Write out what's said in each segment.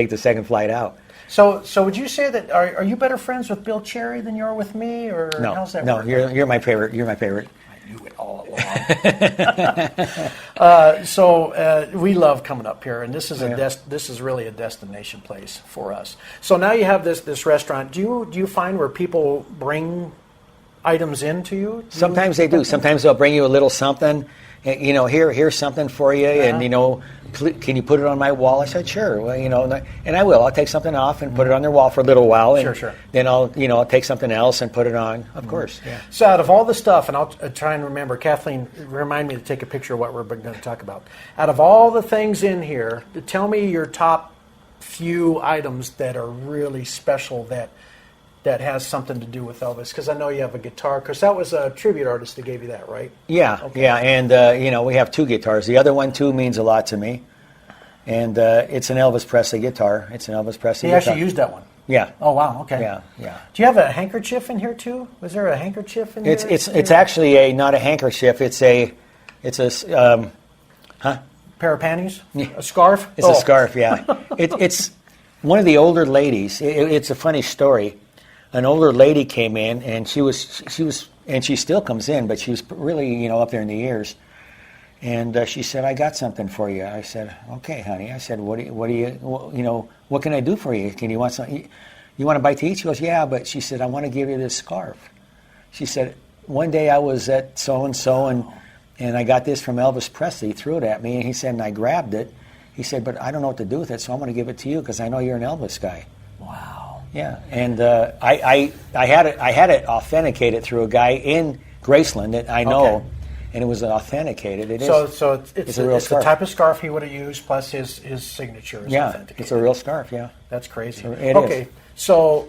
take the second flight out. So would you say that are you better friends with Bill Cherry than you are with me, or No, how's that no, work? you're my favorite. You're my favorite. I knew it all along. We love coming up here, and this is this is really a destination place for us. So now you have this restaurant. Do you find where people bring items in to you? Sometimes they do. Sometimes they'll bring you a little something. You know, here's something for you, and you know, can you put it on my wall? I said, sure. Well, you know, and I will. I'll take something off and put it on their wall for a little while, and sure. then I'll take something else and put it on. Of course. Yeah. So out of all the stuff, and I'll try and remember, Kathleen, remind me to take a picture of what we're going to talk about. Out of all the things in here, tell me your top few items that are really special that has something to do with Elvis, because I know you have a guitar, because that was a tribute artist that gave you that, right? Yeah, okay. Yeah, and we have two guitars. The other one too means a lot to me, and it's an Elvis Presley guitar. It's an Elvis Presley guitar. He actually used that one. Yeah. Oh wow. Okay. Yeah. Do you have a handkerchief in here too? Was there a handkerchief in here? It's actually not a handkerchief. It's a pair of panties. Yeah. A scarf. It's a scarf. Yeah. It's one of the older ladies. It's a funny story. An older lady came in, and she was, and she still comes in, but she was really, up there in the years. And she said, "I got something for you." I said, "Okay, honey." I said, "What can I do for you? Can you want something? You want a bite to eat?" She goes, "Yeah," but she said, "I want to give you this scarf." She said, "One day I was at so and so, and I got this from Elvis Presley. He threw it at me, and he said, and I grabbed it. He said, but I don't know what to do with it, so I'm going to give it to you because I know you're an Elvis guy." Wow. Yeah, and I had it authenticated through a guy in Graceland that I know, okay. And it was authenticated. So it's a real scarf. The type of scarf he would have used, plus his signature is authenticated. It's a real scarf. Yeah, that's crazy. It okay, is. So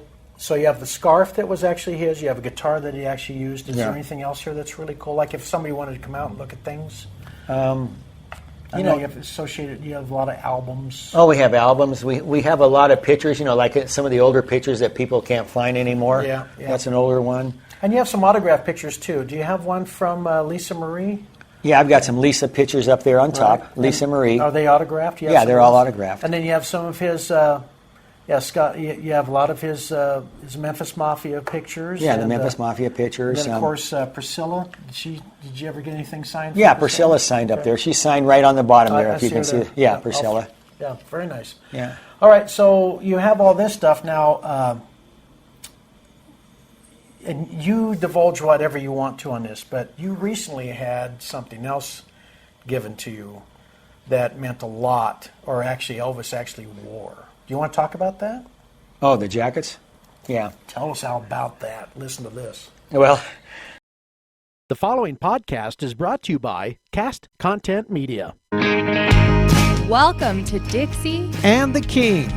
you have the scarf that was actually his. You have a guitar that he actually used. Is there anything else here that's really cool? Like if somebody wanted to come out and look at things. You have associated. You have a lot of albums. Oh, we have albums. We have a lot of pictures. Like some of the older pictures that people can't find anymore. Yeah. That's an older one. And you have some autograph pictures too. Do you have one from Lisa Marie? Yeah, I've got some Lisa pictures up there on top. Right. Lisa Marie. Are they autographed? Yeah, they're all autographed. And then you have some of his. Scott. You have a lot of his Memphis Mafia pictures. Yeah, the Memphis Mafia pictures. And then, of course, Priscilla. Did you ever get anything signed? Yeah, Priscilla's signed up there. She's signed right on the bottom there, if you can see. Yeah, Priscilla. Yeah, very nice. Yeah. All right, so you have all this stuff now, and you divulge whatever you want to on this, but you recently had something else given to you that meant a lot, or actually Elvis actually wore. Do you want to talk about that? Oh, the jackets? Yeah. Tell us all about that. Listen to this. Well, the following podcast is brought to you by Cast Content Media. Welcome to Dixie and the King.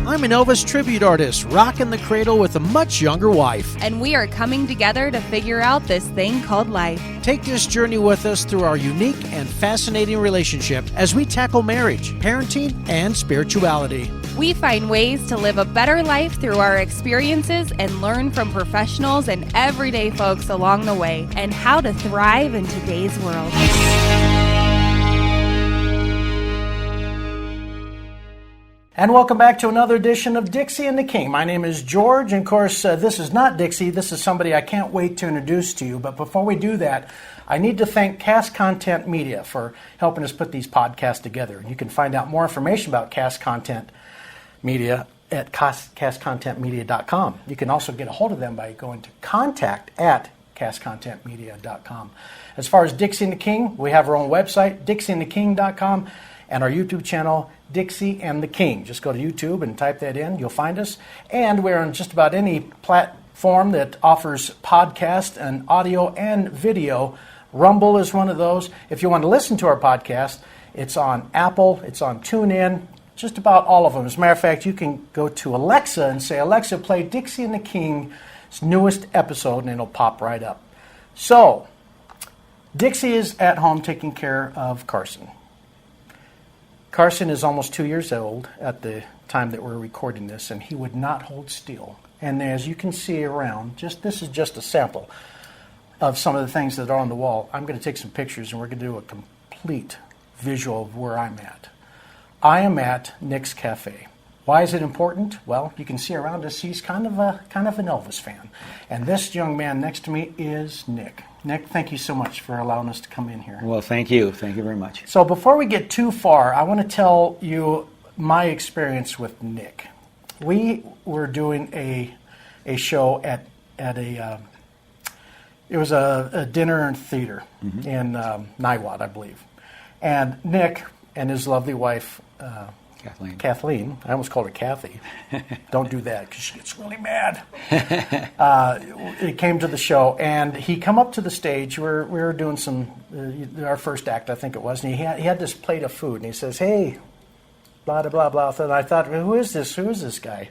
I'm an Elvis tribute artist, rocking the cradle with a much younger wife. And we are coming together to figure out this thing called life. Take this journey with us through our unique and fascinating relationship as we tackle marriage, parenting, and spirituality. We find ways to live a better life through our experiences and learn from professionals and everyday folks along the way, and how to thrive in today's world. And welcome back to another edition of Dixie and the King. My name is George, and of course, this is not Dixie. This is somebody I can't wait to introduce to you. But before we do that, I need to thank Cast Content Media for helping us put these podcasts together. You can find out more information about Cast Content Media at castcontentmedia.com. You can also get a hold of them by going to contact@castcontentmedia.com. As far as Dixie and the King, we have our own website, dixieandtheking.com, and our YouTube channel, Dixie and the King. Just go to YouTube and type that in. You'll find us. And we're on just about any platform that offers podcast and audio and video. Rumble is one of those. If you want to listen to our podcast, it's on Apple, it's on TuneIn, just about all of them. As a matter of fact, you can go to Alexa and say, "Alexa, play Dixie and the King's newest episode," and it'll pop right up. So, Dixie is at home taking care of Carson. Carson is almost 2 years old at the time that we're recording this, and he would not hold still. And as you can see around, this is just a sample of some of the things that are on the wall. I'm going to take some pictures, and we're going to do a complete visual of where I'm at. I am at Nick's Cafe. Why is it important? Well, you can see around us he's kind of an Elvis fan. And this young man next to me is Nick. Nick, thank you so much for allowing us to come in here. Well, thank you. Thank you very much. So before we get too far, I want to tell you my experience with Nick. We were doing a show at a dinner and theater in Niwot, I believe. And Nick and his lovely wife, Kathleen, I almost called her Kathy. Don't do that because she gets really mad. It came to the show, and he come up to the stage. We were doing our first act, I think it was, and he had this plate of food, and he says, "Hey, blah, blah, blah, blah." And I thought, who is this guy?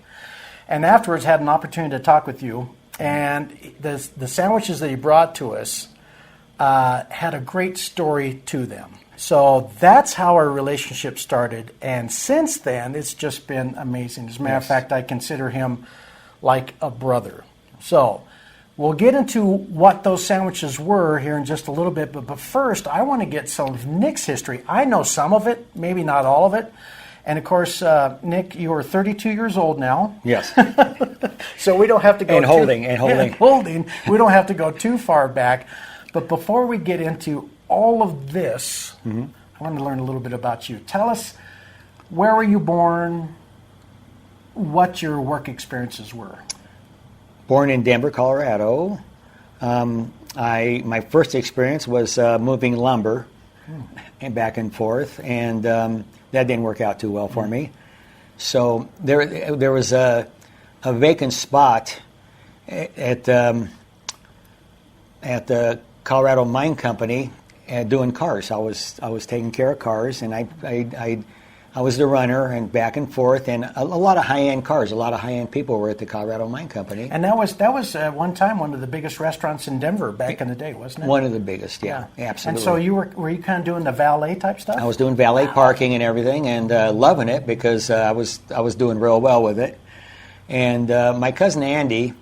And afterwards had an opportunity to talk with you, and the sandwiches that he brought to us had a great story to them. So that's how our relationship started, and since then, it's just been amazing. As a matter of fact, I consider him like a brother. So we'll get into what those sandwiches were here in just a little bit, but first, I want to get some of Nick's history. I know some of it, maybe not all of it. And of course, Nick, you are 32 years old now. Yes. So we don't have to go And holding. We don't have to go too far back. But before we get into all of this, I want to learn a little bit about you. Tell us, where were you born? What your work experiences were? Born in Denver, Colorado. My first experience was moving lumber and back and forth, and that didn't work out too well for me. So there was a vacant spot at the Colorado Mine Company doing cars. I was taking care of cars, and I was the runner and back and forth, and a lot of high-end cars. A lot of high-end people were at the Colorado Mine Company. And that was at one time one of the biggest restaurants in Denver back in the day, wasn't it? One of the biggest, yeah. Absolutely. And so were you kind of doing the valet type stuff? I was doing valet parking and everything, and loving it because I was doing real well with it. And my cousin Andy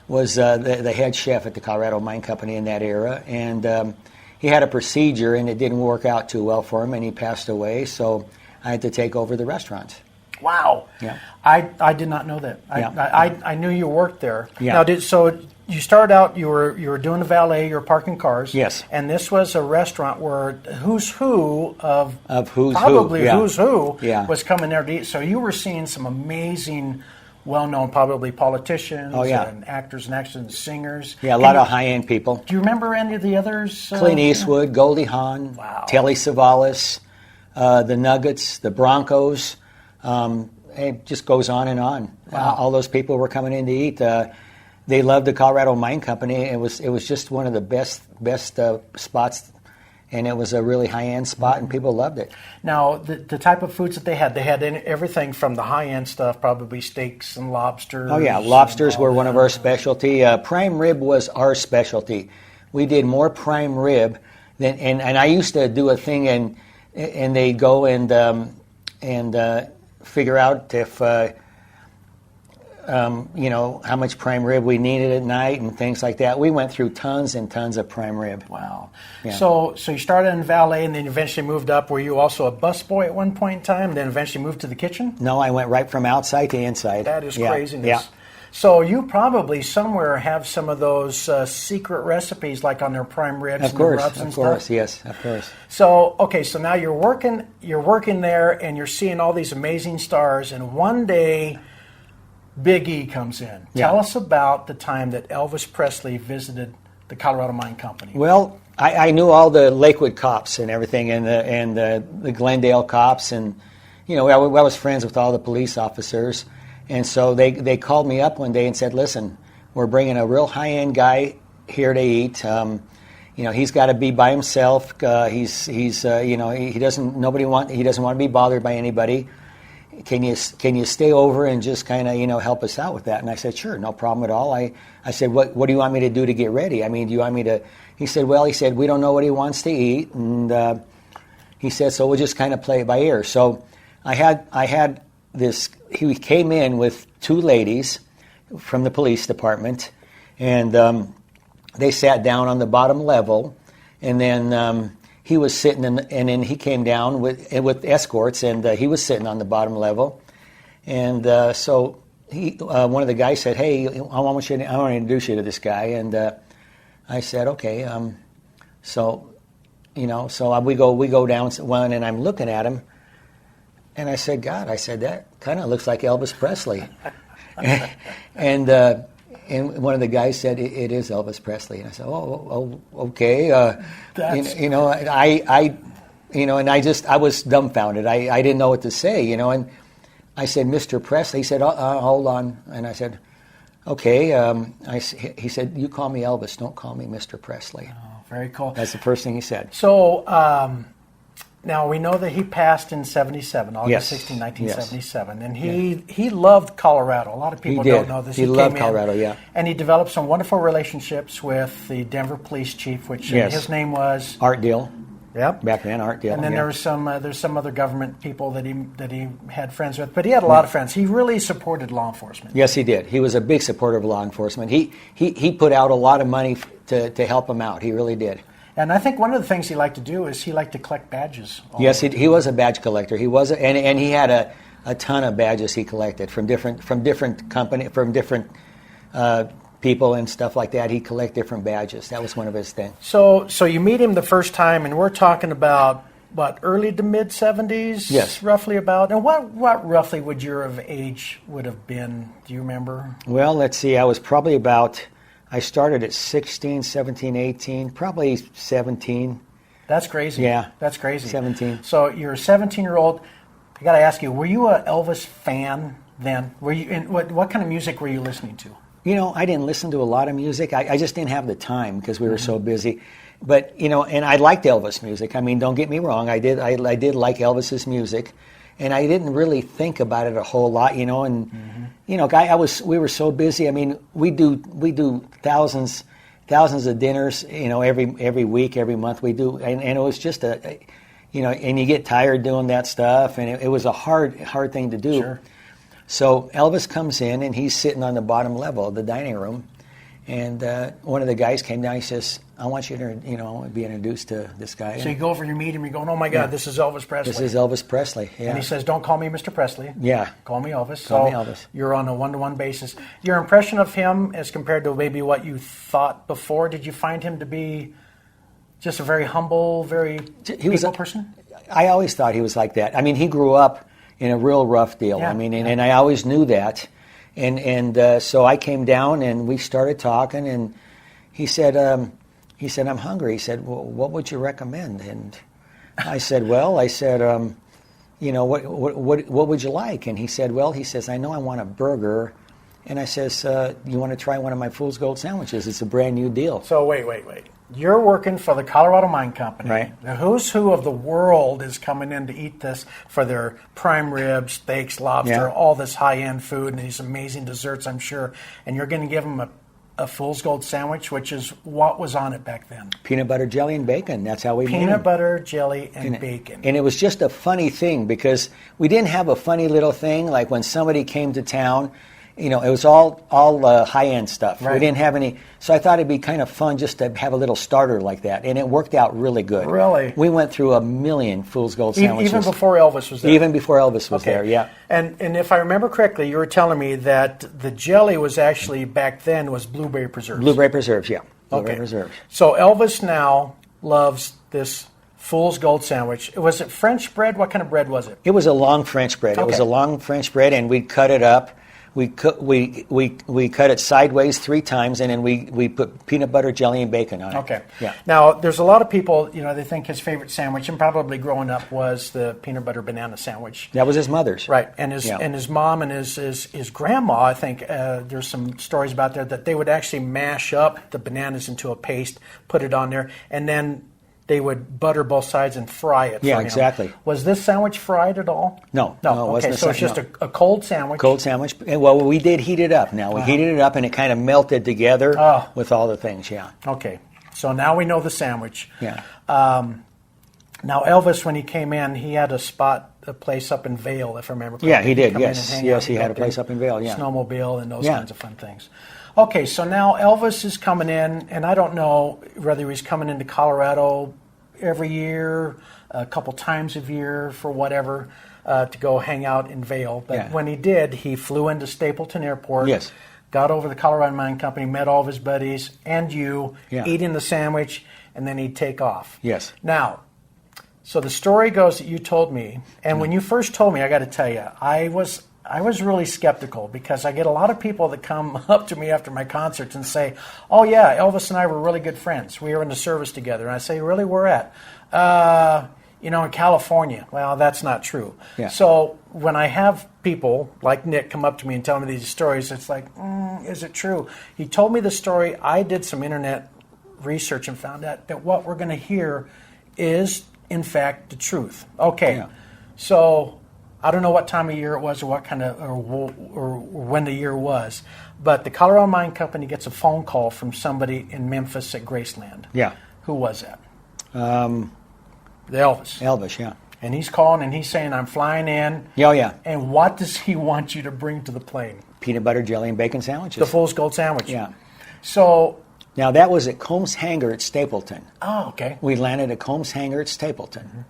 was the head chef at the Colorado Mine Company in that era, and he had a procedure, and it didn't work out too well for him, and he passed away. So I had to take over the restaurant. Wow. Yeah. I did not know that. I knew you worked there. Yeah. Now, so you started out, you were doing the valet, you were parking cars. Yes. And this was a restaurant where who's who of who's probably who. Yeah. Who's who Yeah. was coming there to eat. So you were seeing some amazing, well-known probably politicians and actors and actors and singers. Yeah, a lot of high-end people. Do you remember any of the others? Clint Eastwood, Goldie Hawn, Telly Savalas, the Nuggets, the Broncos. It just goes on and on. Wow. All those people were coming in to eat. They loved the Colorado Mine Company. It was just one of the best spots, and it was a really high-end spot, and people loved it. Now, the type of foods that they had everything from the high-end stuff, probably steaks and lobsters. Oh, yeah. Lobsters were one of our specialty. Prime rib was our specialty. We did more prime rib than, and I used to do a thing, and they'd go and figure out if, how much prime rib we needed at night and things like that. We went through tons and tons of prime rib. Wow. Yeah. So you started in valet and then eventually moved up. Were you also a busboy at one point in time, then eventually moved to the kitchen? No, I went right from outside to inside. That is Yeah. craziness. Yeah. So you probably somewhere have some of those secret recipes, like on their prime ribs Of and course, the rubs and of course, stuff. yes, of course. So so now you're working there, and you're seeing all these amazing stars, and one day, Big E comes in. Yeah. Tell us about the time that Elvis Presley visited the Colorado Mine Company. Well, I knew all the Lakewood cops and everything, and the Glendale cops, and I was friends with all the police officers. And so they called me up one day and said, "Listen, we're bringing a real high-end guy here to eat. He's got to be by himself. He doesn't want to be bothered by anybody. Can you stay over and just kind of help us out with that?" And I said, "Sure, no problem at all." I said, "What do you want me to do to get ready? I mean, do you want me to?" He said, "We don't know what he wants to eat," and he said, "So we'll just kind of play it by ear." So I had this. He came in with two ladies from the police department, and they sat down on the bottom level, and then he was sitting and then he came down with escorts, and he was sitting on the bottom level. And so one of the guys said, "Hey, I want to introduce you to this guy." And I said, "Okay." So we go down one, and I'm looking at him, and I said, "God," I said, "that kind of looks like Elvis Presley." And one of the guys said, "It is Elvis Presley." And I said, "Oh, okay." And I was dumbfounded. I didn't know what to say, And I said, "Mr. Presley." He said, "Hold on." And I said, "Okay." He said, "You call me Elvis. Don't call me Mr. Presley." Oh, very cool. That's the first thing he said. So now we know that he passed in 77, August Yes. 16, 1977. And he loved Colorado. A lot of people don't know this. He loved Colorado, yeah. And he developed some wonderful relationships with the Denver police chief, which his name was Art Deal. Yep. Back then, Art Deal. And then there's some other government people that he had friends with, but he had a lot of friends. He really supported law enforcement. Yes, he did. He was a big supporter of law enforcement. He put out a lot of money to help him out. He really did. And I think one of the things he liked to do is he liked to collect badges. Yes, he was a badge collector. He was, and he had a ton of badges he collected from different people and stuff like that. He collect different badges. That was one of his things. So you meet him the first time, and we're talking about what, early to mid 70s? Yes, roughly about. And what roughly would your age would have been? Do you remember? Well, let's see. I was probably about. I started at 16, 17, 18, probably 17. That's crazy. Yeah. That's crazy. 17. So you're a 17-year-old. I got to ask you, were you an Elvis fan then? Were you? And what kind of music were you listening to? I didn't listen to a lot of music. I just didn't have the time because we were so busy. But, and I liked Elvis music. I mean, don't get me wrong. I did like Elvis's music. And I didn't really think about it a whole lot, and we were so busy. I mean, we do thousands of dinners, every week, every month we do, and it was just and you get tired doing that stuff, and it was a hard thing to do. Sure. So Elvis comes in, and he's sitting on the bottom level of the dining room, and one of the guys came down. He says, "I want you to, be introduced to this guy." So you go over and you meet him. You're going, "Oh my God, this is Elvis Presley." This is Elvis Presley. Yeah. And he says, "Don't call me Mr. Presley. Yeah. Call me Elvis." Call me Elvis. You're on a one-to-one basis. Your impression of him, as compared to maybe what you thought before, did you find him to be just a very humble, very people person? I always thought he was like that. I mean, he grew up in a real rough deal. Yeah. I mean, and I always knew that. And so I came down and we started talking, and he said, "I'm hungry." He said, "Well, what would you recommend?" And I said, what would you like? And he said, "I know I want a burger." And I says, "You want to try one of my Fool's Gold sandwiches? It's a brand new deal." So wait. You're working for the Colorado Mine Company. Right. The who's who of the world is coming in to eat this for their prime rib, steaks, lobster, all this high-end food and these amazing desserts, I'm sure. And you're going to give them a Fool's Gold sandwich, which is what was on it back then? Peanut butter, jelly, and bacon. That's how we made Peanut them. butter, jelly, and bacon. And it was just a funny thing because we didn't have a funny little thing like when somebody came to town. It was all high-end stuff. Right. We didn't have any. So I thought it'd be kind of fun just to have a little starter like that. And it worked out really good. Really? We went through 1,000,000 Fool's Gold sandwiches. Even before Elvis was there? Even before Elvis was there, yeah. And if I remember correctly, you were telling me that the jelly was actually, back then, was blueberry preserves. Blueberry preserves, yeah. Blueberry preserves. So Elvis now loves this Fool's Gold sandwich. Was it French bread? What kind of bread was it? It was a long French bread. Okay. It was a long French bread, and we'd cut it up. We cut it sideways 3 times, and then we put peanut butter, jelly, and bacon on it. Okay. Yeah. Now, there's a lot of people, they think his favorite sandwich, and probably growing up, was the peanut butter banana sandwich. That was his mother's. Right. And his mom and his grandma, I think, there's some stories about there that they would actually mash up the bananas into a paste, put it on there, and then they would butter both sides and fry it. Yeah, for him. exactly. Was this sandwich fried at all? No. No. It Okay, wasn't so it's just a cold sandwich. Cold sandwich. Well, we did heat it up. Now we heated it up, and it kind of melted together with all the things. Yeah. Okay. So now we know the sandwich. Yeah. Now Elvis, when he came in, he had a place up in Vail, if I remember correctly. Yeah, he did. Come in Yes, and hang yes, out he and had go a place up in Vail. Yeah. Snowmobile and those kinds of fun things. Okay, so now Elvis is coming in, and I don't know whether he's coming into Colorado every year, a couple times a year for whatever, to go hang out in Vail. But when he did, he flew into Stapleton Airport. Yes. Got over to the Colorado Mine Company, met all of his buddies and you, eating the sandwich, and then he'd take off. Yes. Now, so the story goes that you told me, and when you first told me, I got to tell you, I was really skeptical because I get a lot of people that come up to me after my concerts and say, "Oh yeah, Elvis and I were really good friends. We were in the service together." And I say, "Really, where at?" In California. Well, that's not true. Yeah. So when I have people like Nick come up to me and tell me these stories, it's like, is it true? He told me the story. I did some internet research and found out that what we're going to hear is, in fact, the truth. Okay. Yeah. So I don't know what time of year it was or what kind of or when the year was, but the Colorado Mine Company gets a phone call from somebody in Memphis at Graceland. Yeah. Who was that? The Elvis. Elvis, yeah. And he's calling and he's saying, "I'm flying in." Oh, yeah. And what does he want you to bring to the plane? Peanut butter, jelly, and bacon sandwiches. The Fool's Gold sandwich. Yeah. So. Now, that was at Combs Hangar at Stapleton. Oh, okay. We landed at Combs Hangar at Stapleton. Mm-hmm.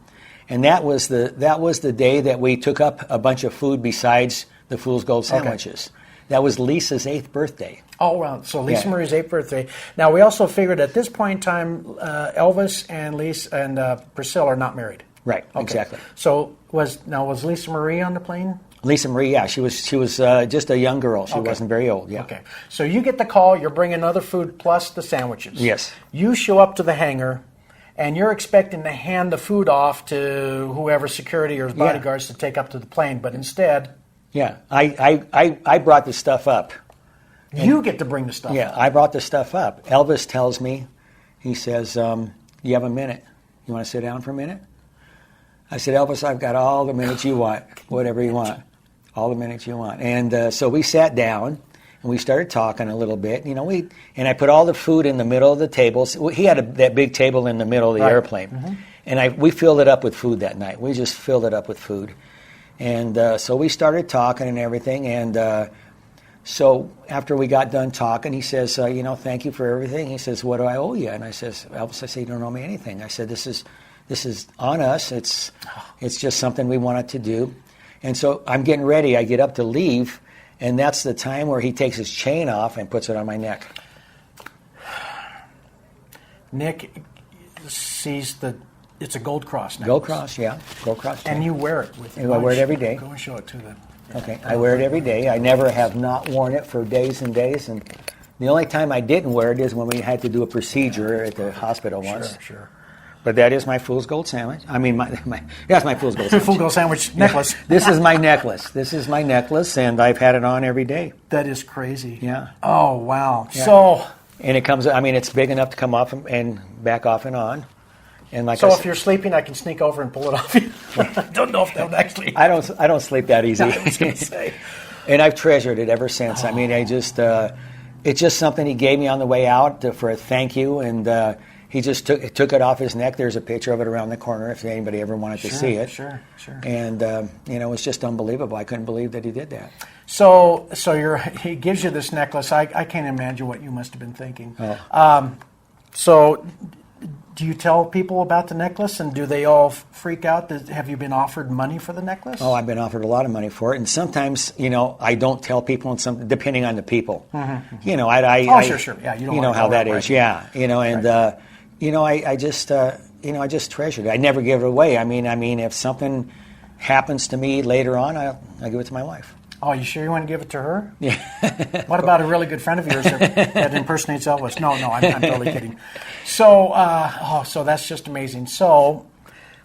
And that was the day that we took up a bunch of food besides the Fool's Gold sandwiches. Okay. That was Lisa's 8th birthday. Oh, wow. So Lisa Marie's 8th birthday. Now, we also figured at this point in time, Elvis and Lisa and Priscilla are not married. Right, okay. Exactly. So was Lisa Marie on the plane? Lisa Marie, yeah. She was just a young girl. She wasn't very old, yeah. Okay. So you get the call, you're bringing other food plus the sandwiches. Yes. You show up to the hangar, and you're expecting to hand the food off to whoever security or bodyguards to take up to the plane, but instead... Yeah, I brought the stuff up. You get to bring the stuff up. Yeah, I brought the stuff up. Elvis tells me, he says, "You have a minute. You want to sit down for a minute?" I said, "Elvis, I've got all the minutes you want, whatever you want, all the minutes you want." And so we sat down and we started talking a little bit. And I put all the food in the middle of the tables. He had that big table in the middle of the airplane, and we filled it up with food that night. We just filled it up with food. And so we started talking and everything, and so after we got done talking, he says, "Thank you for everything." He says, "What do I owe you?" And I says, "Elvis," I say, "You don't owe me anything." I said, This is on us. It's just something we wanted to do." And so I'm getting ready. I get up to leave, and that's the time where he takes his chain off and puts it on my neck. Nick sees it's a gold cross necklace. Gold cross, yeah. Gold cross. And you wear it with you. I wear it every day. Go and show it to them. Okay, I wear it every day. I never have not worn it for days and days. And the only time I didn't wear it is when we had to do a procedure at the hospital once. Sure. But that is my Fool's Gold sandwich. I mean, that's my Fool's Gold sandwich. Fool's Gold sandwich necklace. This is my necklace. This is my necklace, and I've had it on every day. That is crazy. Yeah. Oh, wow. Yeah. And it comes, it's big enough to come off and back off and on. And if you're sleeping, I can sneak over and pull it off you. I don't know if that would actually... I don't sleep that easy. I was going to say. And I've treasured it ever since. I mean, it's just something he gave me on the way out for a thank you, and he just took it off his neck. There's a picture of it around the corner if anybody ever wanted to see it. Sure. And, it's just unbelievable. I couldn't believe that he did that. So he gives you this necklace. I can't imagine what you must have been thinking. Oh. So do you tell people about the necklace, and do they all freak out? Have you been offered money for the necklace? Oh, I've been offered a lot of money for it, and sometimes, I don't tell people, and depending on the people. Mm-hmm. Sure. Yeah, you don't know how that is. Right. Yeah, and I just treasured it. I never give it away. I mean, if something happens to me later on, I'll give it to my wife. Oh, you sure you want to give it to her? Yeah. What about a really good friend of yours that impersonates Elvis? No, I'm totally kidding. So, so that's just amazing. So,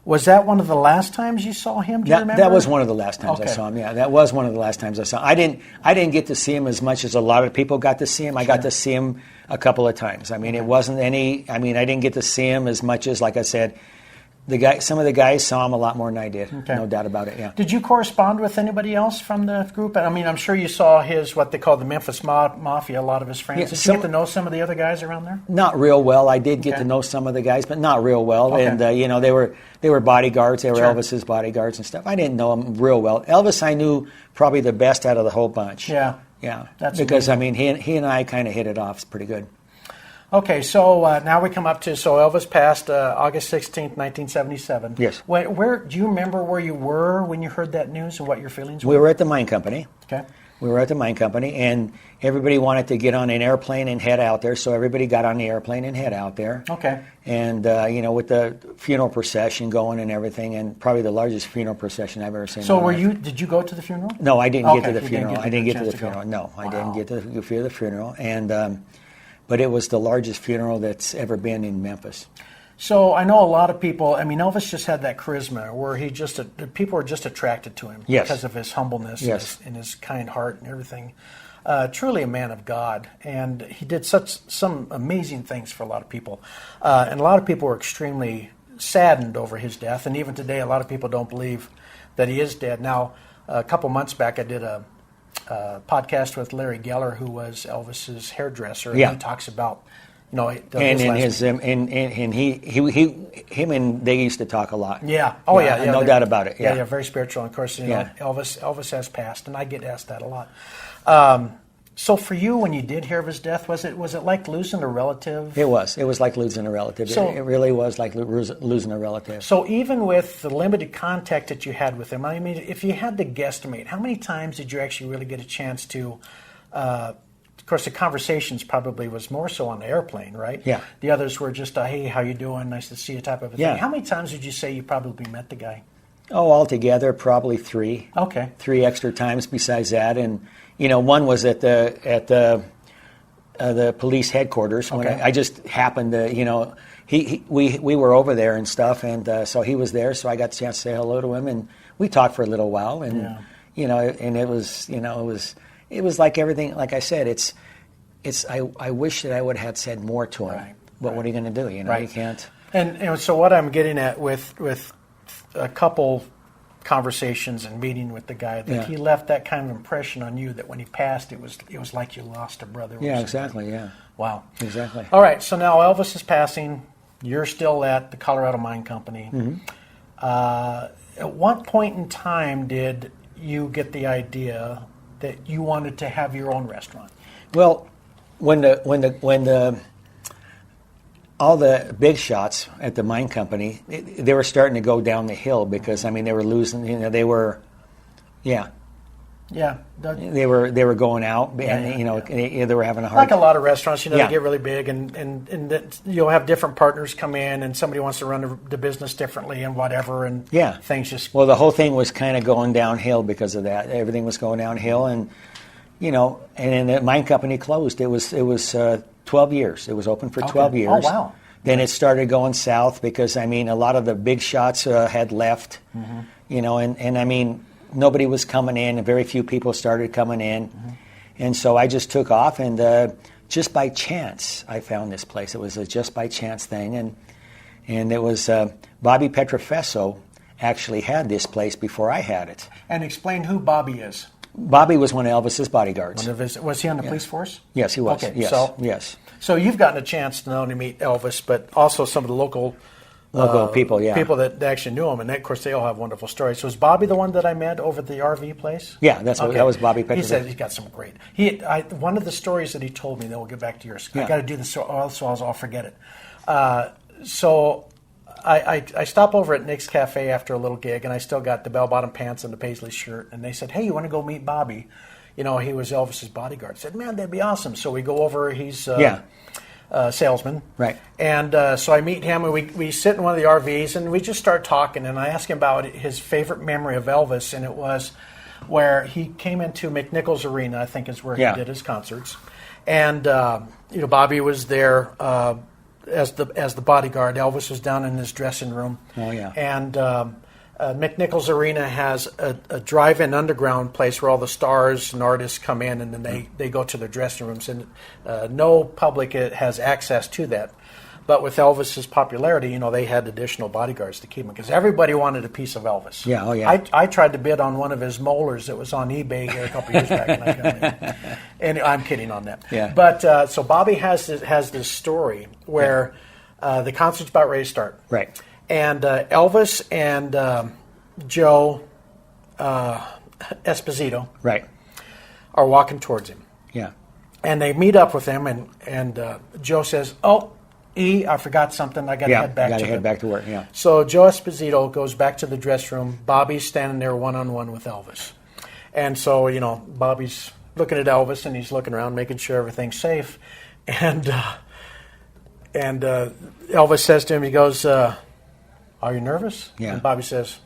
was that one of the last times you saw him? Do you remember? That was one of the last times I saw him. Yeah, that was one of the last times I saw him. I didn't get to see him as much as a lot of people got to see him. I got to see him a couple of times. I mean, it wasn't any. I mean, I didn't get to see him as much as, like I said, some of the guys saw him a lot more than I did. Okay. No doubt about it. Yeah. Did you correspond with anybody else from the group? I mean, I'm sure you saw what they call the Memphis Mafia. A lot of his friends. Yeah, did you get to know some of the other guys around there? Not real well. I did get to know some of the guys, but not real well. Okay. And they were bodyguards. They were Elvis's bodyguards and stuff. I didn't know them real well. Elvis, I knew probably the best out of the whole bunch. Yeah. Yeah. That's because amazing. I mean, he and I kind of hit it off pretty good. Okay, so now we come up to, so Elvis passed August 16th, 1977. Yes. Where do you remember where you were when you heard that news and what your feelings were? We were at the mine company. Okay. We were at the mine company, and everybody wanted to get on an airplane and head out there, so everybody got on the airplane and head out there. Okay. And, with the funeral procession going and everything, and probably the largest funeral procession I've ever seen. So did you go to the funeral? No, I didn't get to the you funeral. I didn't get to the funeral. No, I didn't get to the funeral. And, but it was the largest funeral that's ever been in Memphis. So I know a lot of people, Elvis just had that charisma where people were just attracted to him Yes. because of his humbleness and his kind heart and everything. Truly a man of God, and he did some amazing things for a lot of people. And a lot of people were extremely saddened over his death, and even today a lot of people don't believe that he is dead. Now, a couple months back I did a podcast with Larry Geller, who was Elvis's hairdresser, and he talks about him and they used to talk a lot. Yeah. No doubt about it. Yeah, very spiritual. And of course, Elvis has passed, and I get asked that a lot. So for you, when you did hear of his death, was it like losing a relative? It was. It was like losing a relative. So, it really was like losing a relative. So even with the limited contact that you had with him, if you had to guesstimate, how many times did you actually really get a chance to? Of course, the conversations probably was more so on the airplane, right? Yeah. The others were just, hey, how you doing? Nice to see you type of a thing. How many times would you say you probably met the guy? Oh, altogether, probably 3. Okay. 3 extra times besides that. And, one was at the police headquarters. When I just happened to, we were over there and stuff. And so he was there, so I got the chance to say hello to him. And we talked for a little while. And, and it was, it was like everything, like I said, I wish that I would have said more to him. Right, but what are you going to do? You can't. And so what I'm getting at with a couple conversations and meeting with the guy, that he left that kind of impression on you that when he passed, it was like you lost a brother. Yeah, exactly, yeah. Wow. Exactly. All right, so now Elvis is passing. You're still at the Colorado Mine Company. Mm-hmm. At what point in time did you get the idea that you wanted to have your own restaurant? Well, when all the big shots at the mine company, they were starting to go down the hill because they were losing. They were going out, and they were having a hard. Like a lot of restaurants, they get really big, and you'll have different partners come in, and somebody wants to run the business differently and whatever, and things just. Well, the whole thing was kind of going downhill because of that. Everything was going downhill, and and then the mine company closed. It was 12 years. It was open for 12 years. Oh, wow. Then it started going south because, a lot of the big shots had left, and nobody was coming in, and very few people started coming in. Mm-hmm. And so I just took off, and just by chance, I found this place. It was a just by chance thing, and it was Bobby Petrofesso actually had this place before I had it. And explain who Bobby is. Bobby was one of Elvis's bodyguards. Was he on the police force? Yes, he was. Okay, yes. So you've gotten a chance to not only meet Elvis, but also some of the local people, people that actually knew him, and of course they all have wonderful stories. So was Bobby the one that I met over at the RV place? Yeah, that was Bobby Petrofesso. He said he's got some great. One of the stories that he told me. Then we'll get back to yours. I got to do this, so I'll forget it. So I stop over at Nick's Cafe after a little gig, and I still got the bell-bottom pants and the paisley shirt. And they said, "Hey, you want to go meet Bobby?" He was Elvis's bodyguard. I said, "Man, that'd be awesome." So we go over. He's salesman. Right. And so I meet him, and we sit in one of the RVs, and we just start talking, and I ask him about his favorite memory of Elvis, and it was where he came into McNichols Arena, I think is where he did his concerts. And, Bobby was there as the bodyguard. Elvis was down in his dressing room. Oh, yeah. And McNichols Arena has a drive-in underground place where all the stars and artists come in, and then they go to their dressing rooms, and no public has access to that. But with Elvis's popularity, they had additional bodyguards to keep him because everybody wanted a piece of Elvis. Yeah, oh yeah. I tried to bid on one of his molars that was on eBay here a couple years back, and I got it. And I'm kidding on that. Yeah. But so Bobby has this story where the concert's about ready to start. Right. And Elvis and Joe Esposito right. are walking towards him. Yeah. And they meet up with him, and Joe says, "Oh, I forgot something. I got to head back got to to head back to work. Yeah. So Joe Esposito goes back to the dress room. Bobby's standing there one-on-one with Elvis. And so, Bobby's looking at Elvis, and he's looking around, making sure everything's safe. And Elvis says to him, he goes, "Are you nervous?" Yeah. And Bobby says,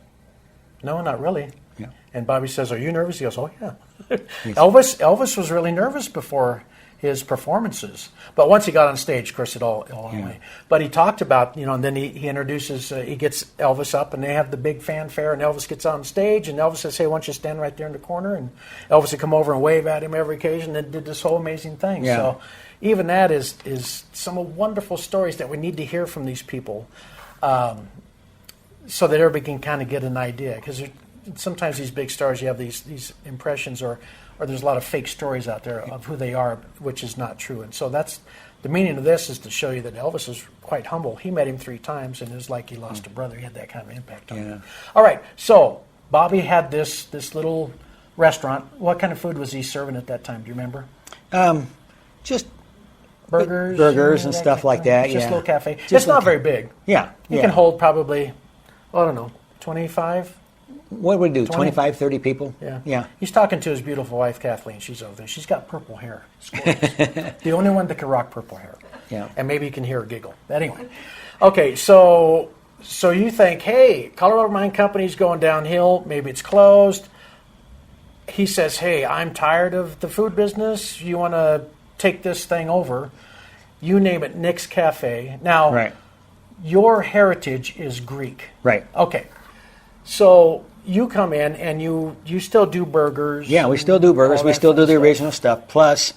"No, not really." Yeah. And Bobby says, "Are you nervous?" He goes, "Oh, yeah." Elvis was really nervous before his performances, but once he got on stage, of course, it all went away. But he talked about, and then he introduces, he gets Elvis up, and they have the big fanfare, and Elvis gets on stage, and Elvis says, "Hey, why don't you stand right there in the corner?" And Elvis would come over and wave at him every occasion, and did this whole amazing thing. Yeah. So even that is some wonderful stories that we need to hear from these people, so that everybody can kind of get an idea, because sometimes these big stars, you have these impressions, or there's a lot of fake stories out there of who they are, which is not true. And so that's the meaning of this, is to show you that Elvis is quite humble. He met him 3 times, and it was like he lost a brother. He had that kind of impact on him. All right, so Bobby had this little restaurant. What kind of food was he serving at that time? Do you remember? Just Burgers and stuff like that. Just a little cafe. Just It's not little very big. Yeah. You can hold probably, I don't know, 25? What would we do? 20? 25, 30 people? Yeah. Yeah. He's talking to his beautiful wife, Kathleen. She's over there. She's got purple hair. It's gorgeous. The only one that can rock purple hair. Yeah. And maybe you can hear her giggle. Anyway. Okay, so you think, hey, Colorado Mine Company's going downhill. Maybe it's closed. He says, hey, I'm tired of the food business. You want to take this thing over. You name it, Nick's Cafe. Now, Right. Your heritage is Greek. Right. Okay. So you come in and you still do burgers. Yeah, we still do burgers. all We that still fun do the stuff. original stuff. Plus,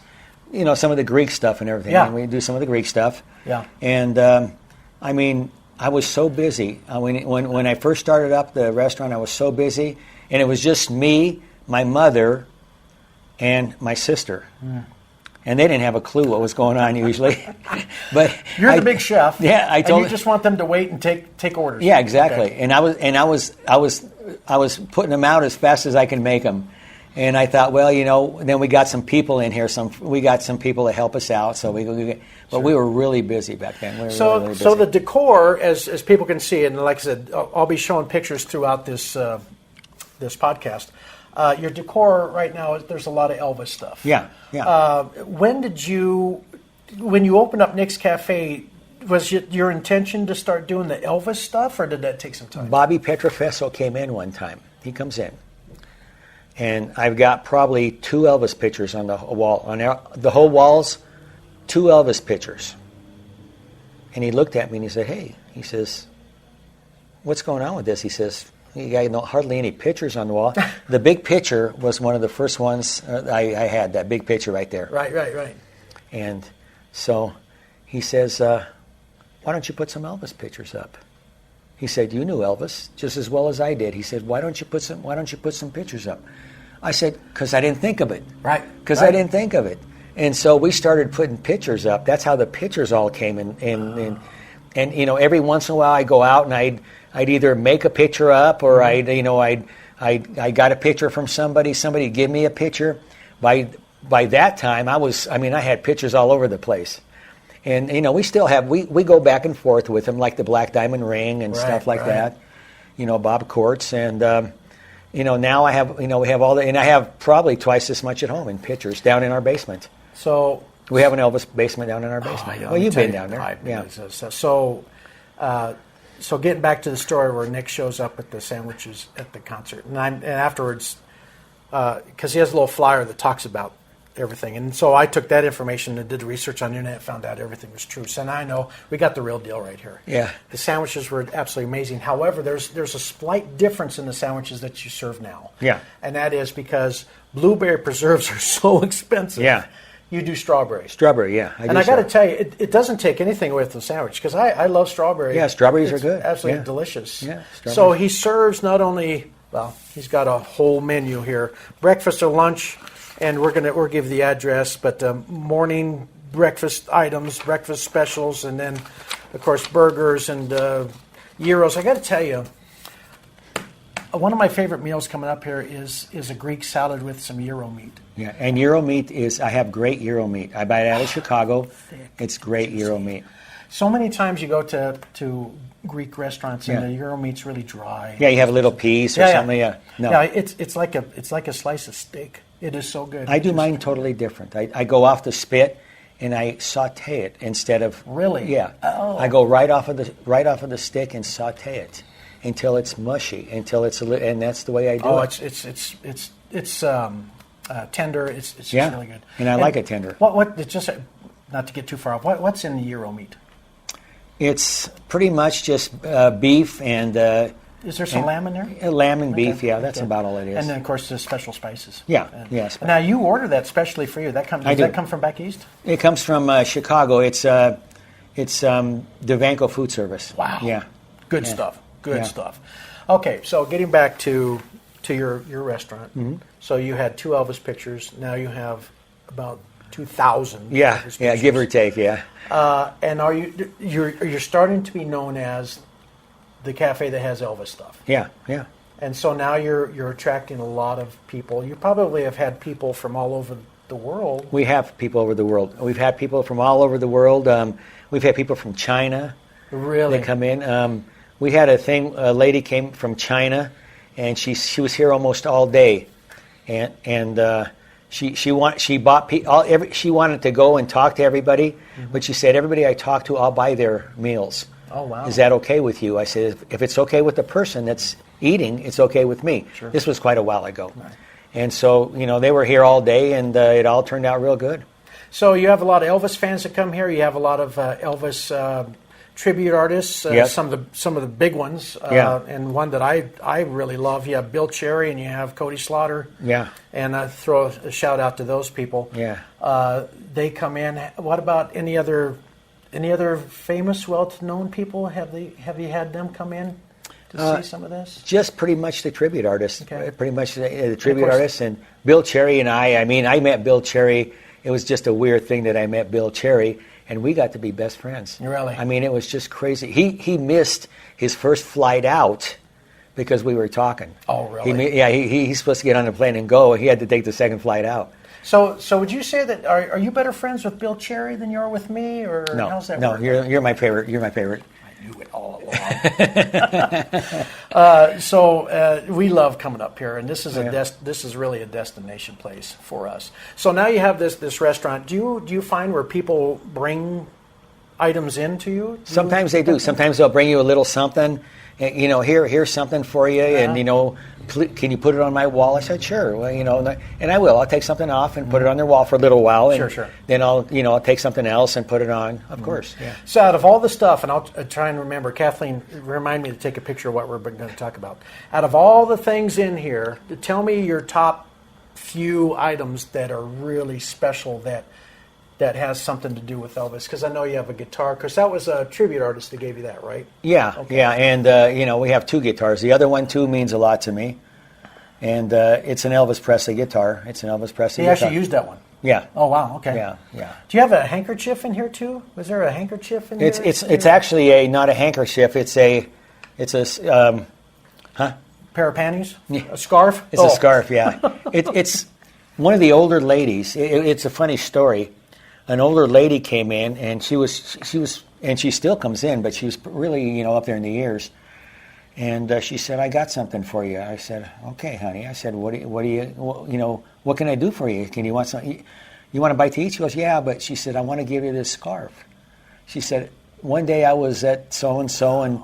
some of the Greek stuff and everything. Yeah. And we do some of the Greek stuff. Yeah. And, I was so busy. When I first started up the restaurant, I was so busy. And it was just me, my mother, and my sister. And they didn't have a clue what was going on usually. But You're the big chef. Yeah, I told. And you just want them to wait and take orders. Yeah, exactly. Okay. And I was putting them out as fast as I can make them. And I thought, well, then we got some people in here. We got some people to help us out. So we were really busy back then. We were really busy. So the decor, as people can see, and like I said, I'll be showing pictures throughout this podcast. Your decor right now, there's a lot of Elvis stuff. Yeah. When you opened up Nick's Cafe, was it your intention to start doing the Elvis stuff, or did that take some time? Bobby Petrofesso came in one time. He comes in. And I've got probably 2 Elvis pictures on the wall. On the whole walls, 2 Elvis pictures. And he looked at me and he said, hey, he says, what's going on with this? He says, you got hardly any pictures on the wall. The big picture was one of the first ones I had, that big picture right there. Right. And so he says, why don't you put some Elvis pictures up? He said, you knew Elvis just as well as I did. He said, why don't you put some pictures up? I said, because I didn't think of it. Right. Because I didn't think of it. And so we started putting pictures up. That's how the pictures all came in. And every once in a while I go out and I'd either make a picture up, or I got a picture from somebody give me a picture. By that time I had pictures all over the place. And we still have we go back and forth with them, like the Black Diamond Ring and stuff like that. Bob Courts, and now I have we have all the, and I have probably twice as much at home in pictures down in our basement. So we have an Elvis basement down in our basement. Well, you've been down there. Yeah. So getting back to the story where Nick shows up at the sandwiches at the concert, and afterwards, because he has a little flyer that talks about everything, and so I took that information and did research on the internet, found out everything was true. So now I know we got the real deal right here. Yeah. The sandwiches were absolutely amazing. However, there's a slight difference in the sandwiches that you serve now. Yeah. And that is because blueberry preserves are so expensive. Yeah. You do strawberries. Strawberry, yeah. And I got to tell you, it doesn't take anything away from the sandwich, because I love strawberry. Yeah, strawberries It's are good. Absolutely Yeah. delicious. Yeah, so he serves not only, he's got a whole menu here, breakfast or lunch, and we'll give the address, but morning breakfast items, breakfast specials, and then, of course, burgers and gyros. I got to tell you, One of my favorite meals coming up here is a Greek salad with some gyro meat. Yeah, and gyro meat I have great gyro meat. I buy it out of Chicago. It's great gyro meat. So many times you go to Greek restaurants and the gyro meat's really dry. Yeah, you have a little piece or something. Yeah, no. Yeah, it's like a slice of steak. It is so good. I do mine totally different. I go off the spit and I saute it instead of really. Yeah, I go right off of the stick and saute it until it's mushy, and that's the way I do it. It's tender. It's just really good. And I like it tender. It's just not to get too far off. What's in the gyro meat? It's pretty much just beef and. Is there some lamb in there? Lamb and beef, that's about all it is. And then, of course, the special spices. Yeah. Now, you order that specially for you. Does that come from back east? It comes from Chicago. It's Devanco Food Service. Wow. Yeah. Good stuff. Good stuff. Okay, so getting back to your restaurant. Mm-hmm. So you had 2 Elvis pictures. Now you have about 2,000. Yeah, give or take, yeah. And you're starting to be known as the cafe that has Elvis stuff. Yeah. And so now you're attracting a lot of people. You probably have had people from all over the world. We have people over the world. We've had people from all over the world. We've had people from China. Really? They come in. We had a lady came from China, and she was here almost all day, and she wanted to go and talk to everybody, but she said, everybody I talk to, I'll buy their meals. Oh, wow. Is that okay with you? I said, if it's okay with the person that's eating, it's okay with me. Sure. This was quite a while ago. Right. And so, they were here all day, and it all turned out real good. So you have a lot of Elvis fans that come here. You have a lot of Elvis tribute artists, yes. some of the big ones. And one that I really love, you have Bill Cherry and you have Cody Slaughter. Yeah. And I throw a shout out to those people. Yeah. They come in. What about any other famous, well-known people? Have you had them come in to see some of this? Just pretty much the tribute artists. Okay. Pretty much the tribute artists. And Bill Cherry and I met Bill Cherry. It was just a weird thing that I met Bill Cherry, and we got to be best friends. Really? I mean, it was just crazy. He missed his first flight out because we were talking. Oh, really? He's supposed to get on a plane and go. He had to take the second flight out. So would you say that are you better friends with Bill Cherry than you are with me, or how's that work? No, you're my favorite. You're my favorite. I knew it all along. So we love coming up here, and this is this is really a destination place for us. So now you have this restaurant. Do you find where people bring items in to you? Sometimes they do. Sometimes they'll bring you a little something. Here's something for you, and can you put it on my wall? I said, sure. Well, and I will. I'll take something off and put it on their wall for a little while, and sure. Then I'll take something else and put it on. Of course. Yeah. So out of all the stuff, and I'll try and remember, Kathleen, remind me to take a picture of what we're going to talk about. Out of all the things in here, tell me your top few items that are really special that has something to do with Elvis, because I know you have a guitar, because that was a tribute artist that gave you that, right? Yeah, okay. Yeah, and we have 2 guitars. The other one too means a lot to me, and it's an Elvis Presley guitar. It's an Elvis Presley guitar. He actually used that one. Yeah. Oh wow. Okay. Yeah. Do you have a handkerchief in here too? Was there a handkerchief in here? It's actually not a handkerchief. It's a pair of panties. Yeah. A scarf. It's a scarf. Yeah. It's one of the older ladies. It's a funny story. An older lady came in, and she was, and she still comes in, but she was really, up there in the years. And she said, "I got something for you." I said, "Okay, honey." I said, "What can I do for you? Can you want something? You want a bite to eat?" She goes, "Yeah," but she said, "I want to give you this scarf." She said, "One day I was at so and so, and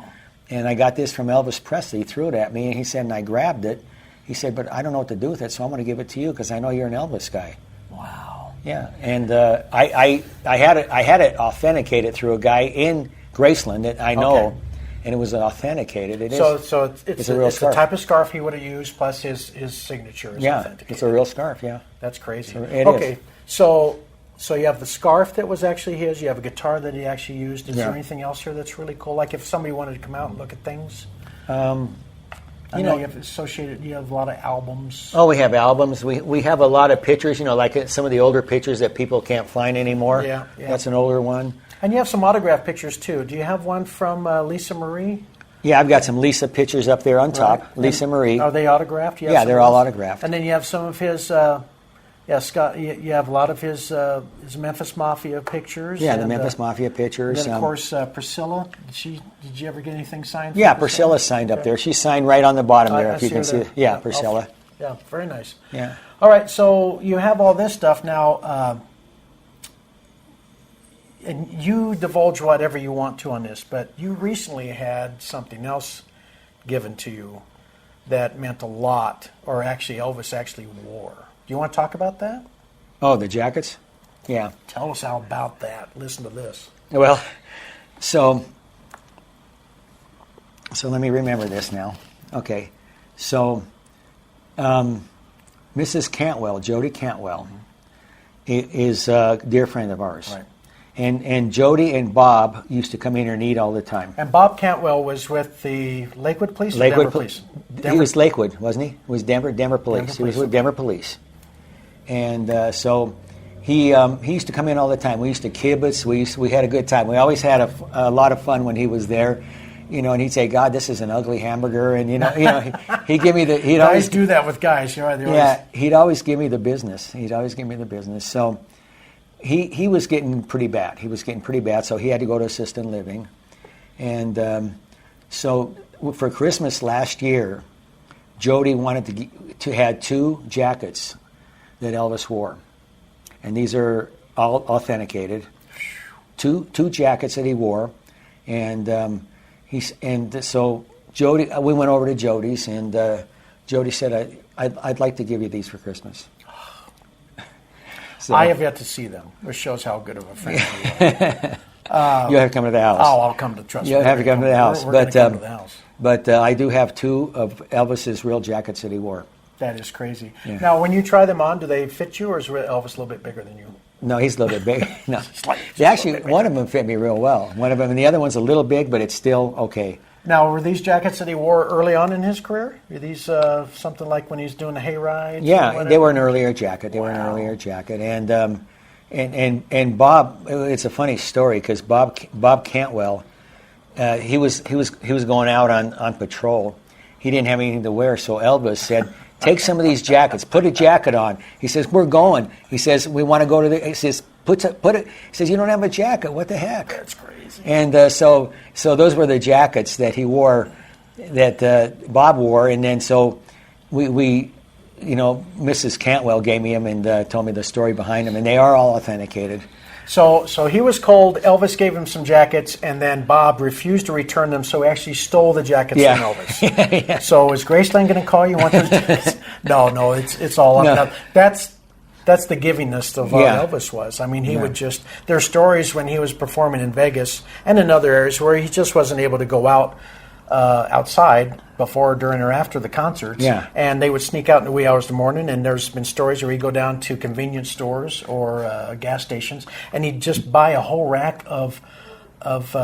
I got this from Elvis Presley. He threw it at me, and he said, and I grabbed it. He said, but I don't know what to do with it, so I'm going to give it to you because I know you're an Elvis guy." Wow. Yeah, and I had it authenticated through a guy in Graceland that I know, okay. And it was authenticated. It is. So it's a real it's the scarf. type of scarf he would have used, plus his signature is authenticated. It's a real scarf. Yeah, that's crazy. It okay, is. So you have the scarf that was actually his. You have a guitar that he actually used. Is Yeah. there anything else here that's really cool? Like if somebody wanted to come out and look at things. I know, you have associated. You have a lot of albums. Oh, we have albums. We have a lot of pictures. Like some of the older pictures that people can't find anymore. Yeah. That's an older one. And you have some autograph pictures too. Do you have one from Lisa Marie? Yeah, I've got some Lisa pictures up there on top. Right. Lisa Marie. Are they autographed? You have Yeah, some they're of all those? autographed. And then you have some of his, Scott, you have a lot of his Memphis Mafia pictures. Yeah, the and, Memphis Mafia pictures. And then, of course, Priscilla. Did you ever get anything signed? Yeah, from Priscilla signed up there. She's signed right on the bottom there, I if you can her see there. it. Yeah, Priscilla. Yeah, very nice. Yeah. All right, so you have all this stuff now, and you divulge whatever you want to on this, but you recently had something else given to you that meant a lot, or actually Elvis actually wore. Do you want to talk about that? Oh, the jackets? Yeah. Tell us all about that. Listen to this. Well, so let me remember this now. Okay. So Mrs. Cantwell, Jody Cantwell, is a dear friend of ours. Right. And Jody and Bob used to come in here and eat all the time. And Bob Cantwell was with the Lakewood Police or Denver Police? He was Lakewood, wasn't he? It was Denver Police. Denver He was Police, with Denver Police. And so he used to come in all the time. We used to kibitz. We had a good time. We always had a lot of fun when he was there. You know, and he'd say, "God, this is an ugly hamburger," and he'd give me the. He'd guys always do that with guys, you know. he'd always give me the business. So he was getting pretty bad. So he had to go to assisted living, and so for Christmas last year, Jody wanted to had 2 jackets that Elvis wore, and these are all authenticated. Two jackets that he wore, and. So Jody, we went over to Jody's, and Jody said, "I'd like to give you these for Christmas." So, I have yet to see them, which shows how good of a friend you are. you'll have to come to the house. Oh, I'll come to trust. You'll have to come to the house. We're gonna come to the house. But I do have 2 of Elvis's real jackets that he wore. That is crazy. Yeah. Now, when you try them on, do they fit you, or is Elvis a little bit bigger than you? No, he's a little bit big. No, Just actually, one of them fit me real well. One of them, and the other one's a little big, but it's still okay. Now, were these jackets that he wore early on in his career? Are these something like when he's doing the hayride? Yeah, they were an earlier jacket. And Bob. It's a funny story because Bob Cantwell, he was going out on patrol. He didn't have anything to wear, so Elvis said, "Take some of these jackets. Put a jacket on." He says, "We're going." He says, "We want to go to the." He says, "Put it." He says, "You don't have a jacket. What the heck?" That's crazy. And so those were the jackets that he wore, that Bob wore, and then so we Mrs. Cantwell gave me them and told me the story behind them, and they are all authenticated. So he was cold. Elvis gave him some jackets, and then Bob refused to return them, so he actually stole the jackets from Elvis. Yeah. So is Graceland going to call you? Want those jackets? No, it's all up. No. Now, that's the givingness of what Elvis was. I mean, he would just. There are stories when he was performing in Vegas and in other areas where he just wasn't able to go out outside before, during, or after the concerts. Yeah. And they would sneak out in the wee hours of the morning, and there's been stories where he'd go down to convenience stores or gas stations, and he'd just buy a whole rack of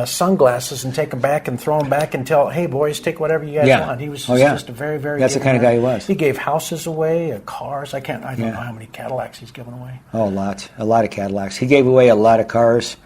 sunglasses and take them back and throw them back and tell, "Hey, boys, take whatever you guys want." He was just a very, very That's the kind of guy he was. He gave houses away, cars. I don't know how many Cadillacs he's given away. Oh, a lot of Cadillacs. He gave away a lot of cars.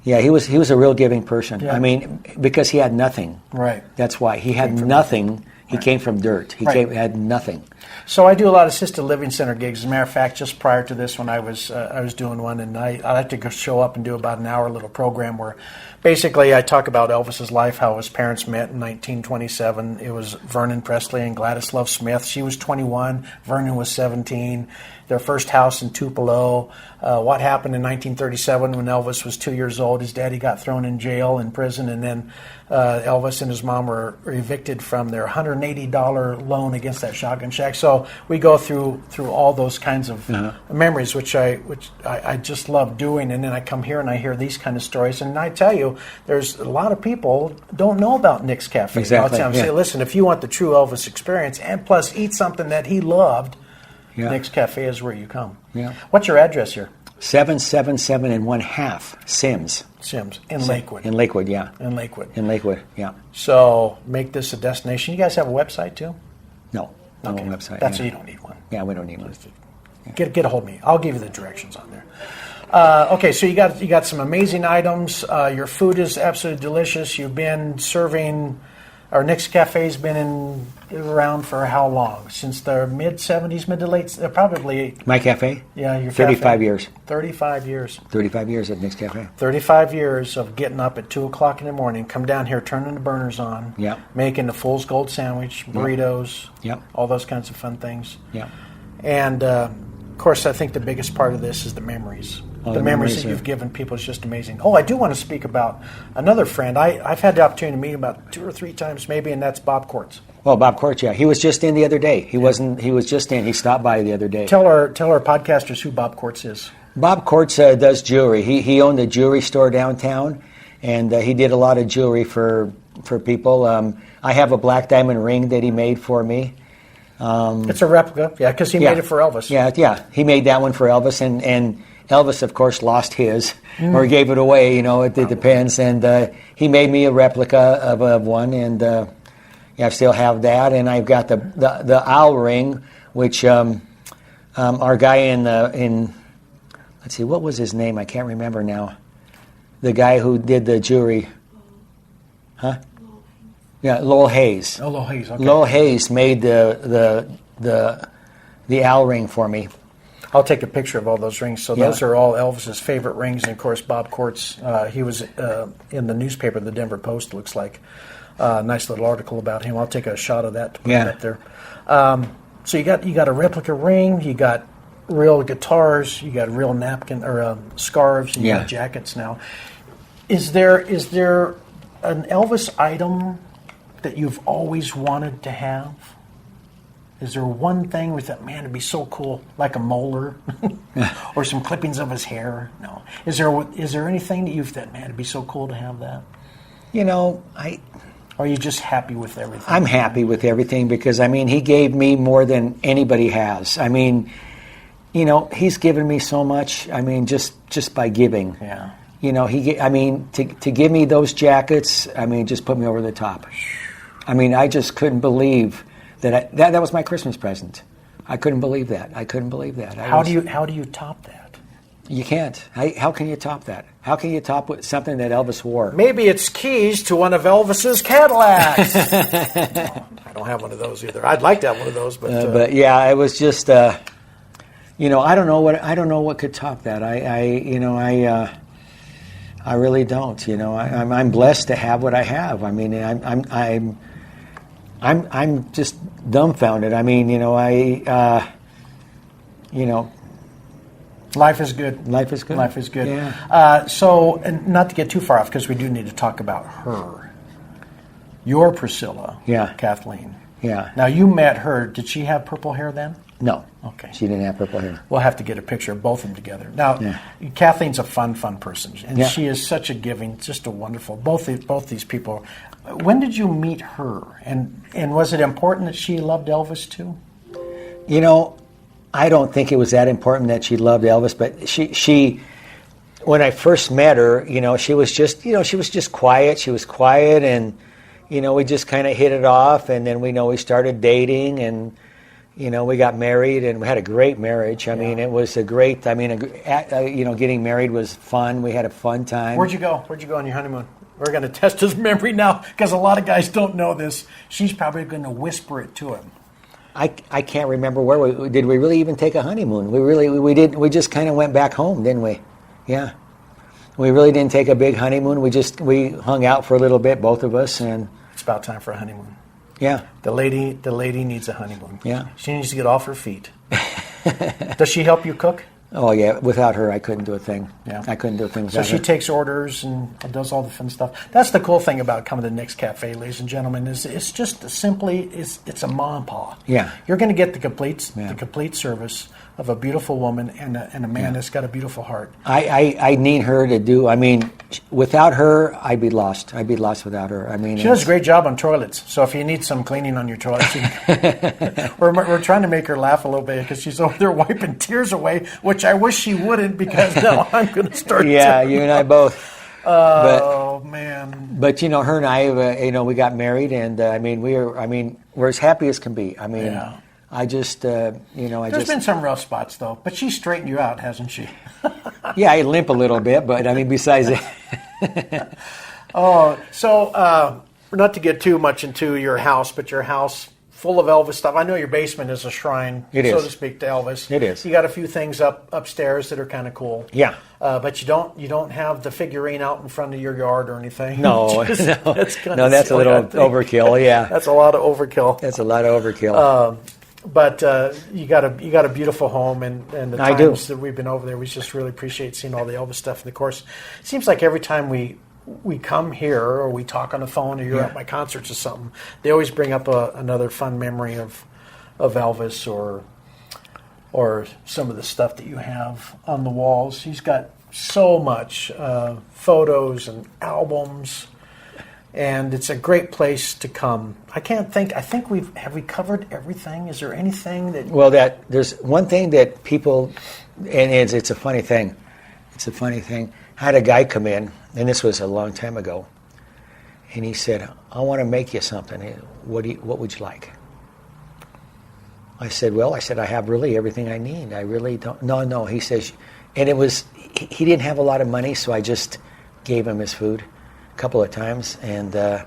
He was a real giving person. Yeah. I mean, because he had nothing. Right. That's why he had nothing. He came from dirt. He had nothing. So I do a lot of assisted living center gigs. As a matter of fact, just prior to this, when I was doing one, and I like to go show up and do about an hour little program where basically I talk about Elvis's life, how his parents met in 1927. It was Vernon Presley and Gladys Love Smith. She was 21. Vernon was 17. Their first house in Tupelo. What happened in 1937 when Elvis was 2 years old? His daddy got thrown in jail, in prison, and then Elvis and his mom were evicted from their $180 loan against that shotgun shack. So we go through all those kinds of memories, which I just love doing. And then I come here and I hear these kind of stories, and I tell you, there's a lot of people don't know about Nick's Cafe. Exactly. I'll say, listen, if you want the true Elvis experience, and plus eat something that he loved, Nick's Cafe is where you come. Yeah. What's your address here? 777 1/2 Sims. In Lakewood. In Lakewood, yeah. In Lakewood. In Lakewood, yeah. So make this a destination. You guys have a website too? No Okay. website. That's you don't need one. Yeah, we don't need one. Get a hold of me. I'll give you the directions on there. Okay, so you got some amazing items. Your food is absolutely delicious. You've been serving, or Nick's Cafe's been around for how long? Since the mid-'70s, mid to late, probably. My cafe? Yeah, your 35 cafe. years. 35 years. 35 years at Nick's Cafe. 35 years of getting up at 2 o'clock in the morning, come down here, turning the burners on, Yep. making the Fool's Gold sandwich, burritos, Yep. all those kinds of fun things. Yeah. And, of course, I think the biggest part of this is the memories. Oh, the the memories memories that are- you've given people is just amazing. Oh, I do want to speak about another friend. I've had the opportunity to meet him about 2 or 3 times maybe, and that's Bob Quartz. Well, Bob Court, yeah. He was just in the other day. He was just in. He stopped by the other day. Tell our podcasters who Bob Quartz is. Bob Court does jewelry. He owned a jewelry store downtown, and he did a lot of jewelry for people. I have a black diamond ring that he made for me. It's a replica, yeah, because he made it for Elvis. Yeah. He made that one for Elvis, and Elvis, of course, lost his or gave it away. It depends. And he made me a replica of one, and I still have that. And I've got the owl ring, which our guy in let's see, what was his name? I can't remember now. The guy who did the jewelry, huh? Yeah, Lowell Hayes. Oh, Lowell Hayes. Okay. Lowell Hayes made the owl ring for me. I'll take a picture of all those rings. So Yeah. those are all Elvis's favorite rings. And, of course, Bob Quartz, he was in the newspaper, the Denver Post, looks like. Nice little article about him. I'll take a shot of that to put it up there. So you got a replica ring. You got real guitars. You got real napkin or scarves. And you got jackets now. Is there an Elvis item that you've always wanted to have? Is there one thing with that, man, it'd be so cool, like a molar or some clippings of his hair? No. Is there anything that you've thought, man, it'd be so cool to have that? Or are you just happy with everything? I'm happy with everything because, he gave me more than anybody has. He's given me so much, just by giving. Yeah. To give me those jackets, just put me over the top. I just couldn't believe that was my Christmas present. I couldn't believe that. How do you top that? You can't. How can you top that? How can you top something that Elvis wore? Maybe it's keys to one of Elvis's Cadillacs. No, I don't have one of those either. I'd like to have one of those, but yeah, it was just. I don't know what could top that. I really don't. I'm blessed to have what I have. I'm just dumbfounded. Life is good. Life is good. Life is good. Yeah. So, and not to get too far off, because we do need to talk about her. Your Priscilla. Yeah. Kathleen. Yeah. Now, you met her. Did she have purple hair then? No. Okay. She didn't have purple hair. We'll have to get a picture of both of them together. Now, Kathleen's a fun person, and she is such a giving, just a wonderful. Both these people. When did you meet her, and was it important that she loved Elvis too? I don't think it was that important that she loved Elvis, but she when I first met her, she was just quiet. She was quiet, and we just kind of hit it off, and then we started dating, and we got married, and we had a great marriage. It was a great. Getting married was fun. We had a fun time. Where'd you go on your honeymoon? We're going to test his memory now, because a lot of guys don't know this. She's probably going to whisper it to him. I can't remember where did we really even take a honeymoon. We did. We just kind of went back home, didn't we? Yeah. We really didn't take a big honeymoon. We hung out for a little bit, both of us, and it's about time for a honeymoon. Yeah. The lady needs a honeymoon. Yeah. She needs to get off her feet. Does she help you cook? Oh yeah, without her I couldn't do a thing. Yeah. I couldn't do a thing without her. So she takes orders and does all the fun stuff. That's the cool thing about coming to Nick's Cafe, ladies and gentlemen, is it's just simply it's a ma and pa. Yeah. You're going to get the complete service of a beautiful woman and a man that's got a beautiful heart. I need her to do. Without her, I'd be lost. I'd be lost without her. She does a great job on toilets. So if you need some cleaning on your toilets, we're trying to make her laugh a little bit because she's over there wiping tears away, which I wish she wouldn't, because now I'm going to start. Yeah, you and I both. Man. But her and I, we got married, and we're as happy as can be. I just, There's been some rough spots, though, but she's straightened you out, hasn't she? yeah, I limp a little bit, but I mean, besides that. So not to get too much into your house, but your house full of Elvis stuff. I know your basement is a shrine, so to speak, to Elvis. It is. You got a few things upstairs that are kind of cool. Yeah. But you don't have the figurine out in front of your yard or anything. No, That's that's a little overkill. Yeah, that's a lot of overkill. That's a lot of overkill. But you got a beautiful home, and the I do. times that we've been over there, we just really appreciate seeing all the Elvis stuff. And of course, it seems like every time we come here or we talk on the phone or you're at my concerts or something, they always bring up another fun memory of Elvis or some of the stuff that you have on the walls. He's got so much photos and albums. And it's a great place to come. I think we covered everything. Is there anything that? Well, there's one thing that people, and it's a funny thing. It's a funny thing. I had a guy come in, and this was a long time ago, and he said, "I want to make you something. What would you like?" I said, I have really everything I need. I really don't. No. He says, and he didn't have a lot of money, so I just gave him his food couple of times, and I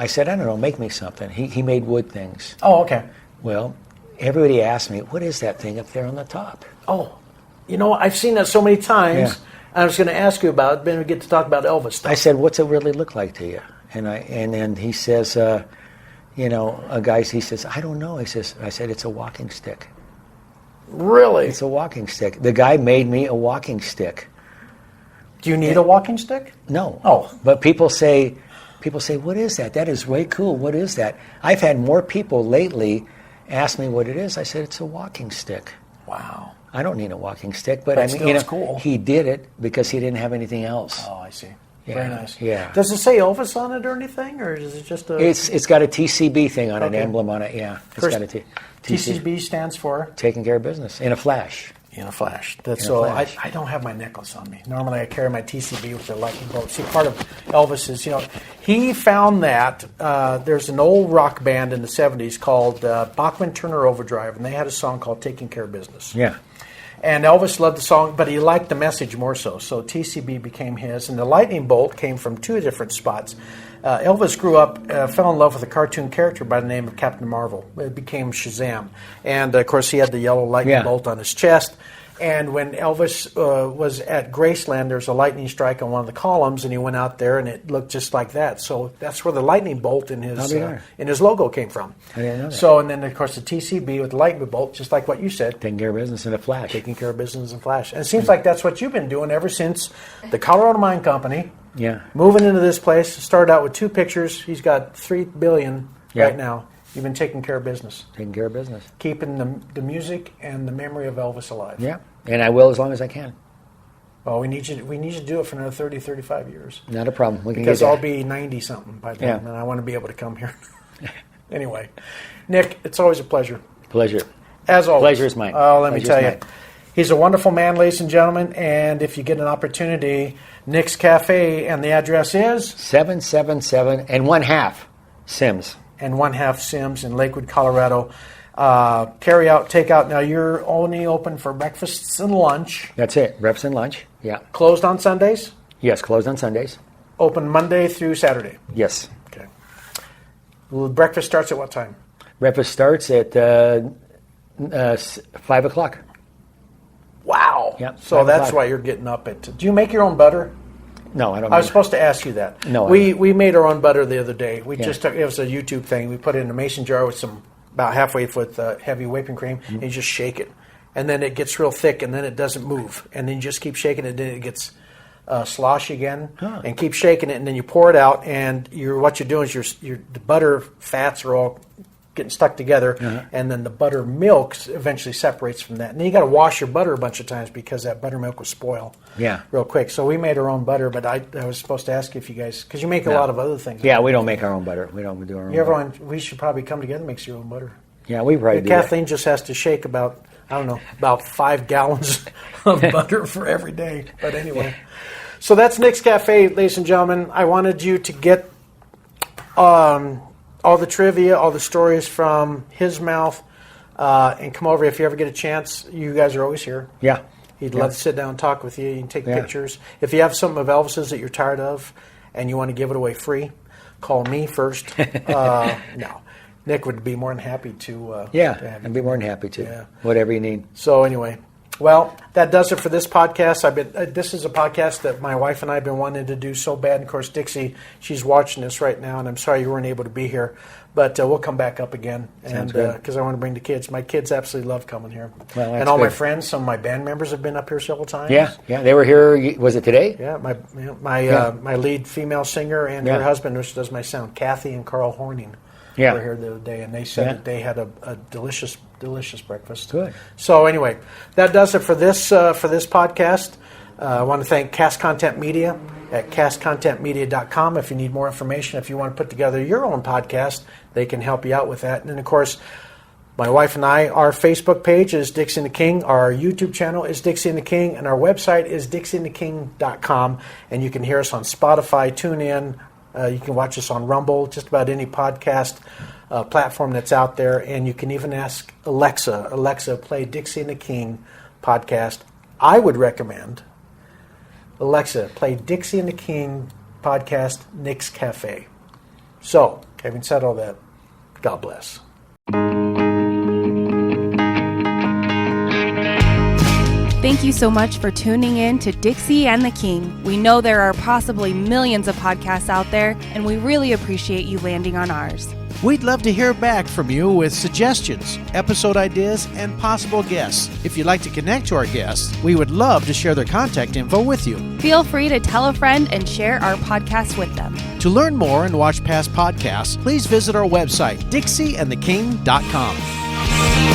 said, I don't know, make me something. He made wood things. Oh, okay. Well, everybody asked me, what is that thing up there on the top? Oh, I've seen that so many times. Yeah. I was going to ask you about it, then we get to talk about Elvis stuff. I said, what's it really look like to you? And then he says, a guy, he says, I don't know. I said, it's a walking stick. Really? It's a walking stick. The guy made me a walking stick. Do you need a walking stick? No. Oh. But people say, what is that? That is way cool. What is that? I've had more people lately ask me what it is. I said, it's a walking stick. Wow. I don't need a walking stick, but Still it's cool. He did it because he didn't have anything else. Oh, I see. Yeah, Very nice. Yeah. Does it say Elvis on it or anything, or is it just a? It's got a TCB thing on it, Okay. an emblem on it. Yeah. It's got a TCB stands for taking care of business in a flash. In a flash. Flash. I don't have my necklace on me. Normally I carry my TCB with the lightning bolt. See, part of Elvis is, he found that there's an old rock band in the 70s called Bachman Turner Overdrive, and they had a song called Taking Care of Business. Yeah. And Elvis loved the song, but he liked the message more so. So TCB became his, and the lightning bolt came from two different spots. Elvis grew up, fell in love with a cartoon character by the name of Captain Marvel. It became Shazam. And, of course, he had the yellow lightning bolt on his chest. And when Elvis was at Graceland, there was a lightning strike on one of the columns, and he went out there, and it looked just like that. So that's where the lightning bolt in his logo came from. I didn't know that. So, and then, of course, the TCB with the lightning bolt, just like what you said. Taking care of business in a flash. Taking care of business in a flash. And it seems like that's what you've been doing ever since the Colorado Mine Company. Yeah. Moving into this place, started out with 2 pictures. He's got $3 billion right now. You've been taking care of business. Taking care of business. Keeping the music and the memory of Elvis alive. Yeah. And I will as long as I can. Well, we need you to do it for another 30, 35 years. Not a problem. We can because get I'll that. be 90-something by then, Yeah. and I want to be able to come here. Anyway, Nick, it's always a pleasure. Pleasure. As always. Pleasure is mine. Oh, let me Pleasure is tell you. mine. He's a wonderful man, ladies and gentlemen, and if you get an opportunity, Nick's Cafe, and the address is? 777 and 1/2 Sims. And 1/2 Sims in Lakewood, Colorado. Carry out, take out. Now, you're only open for breakfasts and lunch. That's it. Reps and lunch. Yeah. Closed on Sundays? Yes, closed on Sundays. Open Monday through Saturday? Yes. Okay. Well, breakfast starts at what time? Breakfast starts at 5 o'clock. Wow. Yep, So 5 that's o'clock. why you're getting up at... Do you make your own butter? No, I don't. I was supposed to ask you that. No, we made our own butter the other day. We Yeah. just took, it was a YouTube thing. We put it in a mason jar with some about halfway with heavy whipping cream, and you just shake it, and then it gets real thick, and then it doesn't move, and then you just keep shaking it, and then it gets sloshy again, and keep shaking it, and then you pour it out, and what you're doing is the butter fats are all getting stuck together, and then the butter milk eventually separates from that. And then you got to wash your butter a bunch of times because that buttermilk will spoil real quick. So we made our own butter, but I was supposed to ask you if you guys, because you make a lot of other things. Yeah, we don't make our own butter. We don't do our own butter. We should probably come together and make your own butter. Yeah, we probably do that. Kathleen just has to shake about 5 gallons of butter for every day. But anyway, so that's Nick's Cafe, ladies and gentlemen. I wanted you to get all the trivia, all the stories from his mouth. And come over if you ever get a chance. You guys are always here. Yeah. He'd love to sit down and talk with you. You can take pictures. If you have something of Elvis's that you're tired of and you want to give it away free, call me first. No. Nick would be more than happy to have I'd be more than happy to. Yeah. Whatever you need. So anyway, well, that does it for this podcast. This is a podcast that my wife and I have been wanting to do so bad. And of course, Dixie, she's watching this right now, and I'm sorry you weren't able to be here. But we'll come back up again, and because I want to bring the kids. My kids absolutely love coming here. Well, and all my good. friends, some of my band members have been up here several times. Yeah, they were here. Was it today? Yeah, my lead female singer and her husband, which does my sound, Kathy and Carl Horning, were here the other day, and they said that they had a delicious breakfast. Good. So anyway, that does it for this podcast. I want to thank Cast Content Media at castcontentmedia.com. If you need more information, if you want to put together your own podcast, they can help you out with that. And then, of course, my wife and I, our Facebook page is Dixie and the King. Our YouTube channel is Dixie and the King. And our website is dixieandtheking.com. And you can hear us on Spotify, TuneIn. You can watch us on Rumble, just about any podcast platform that's out there. And you can even ask Alexa, play Dixie and the King podcast. I would recommend Alexa, play Dixie and the King podcast, Nick's Cafe. So, having said all that, God bless. Thank you so much for tuning in to Dixie and the King. We know there are possibly millions of podcasts out there, and we really appreciate you landing on ours. We'd love to hear back from you with suggestions, episode ideas, and possible guests. If you'd like to connect to our guests, we would love to share their contact info with you. Feel free to tell a friend and share our podcast with them. To learn more and watch past podcasts, please visit our website, dixieandtheking.com.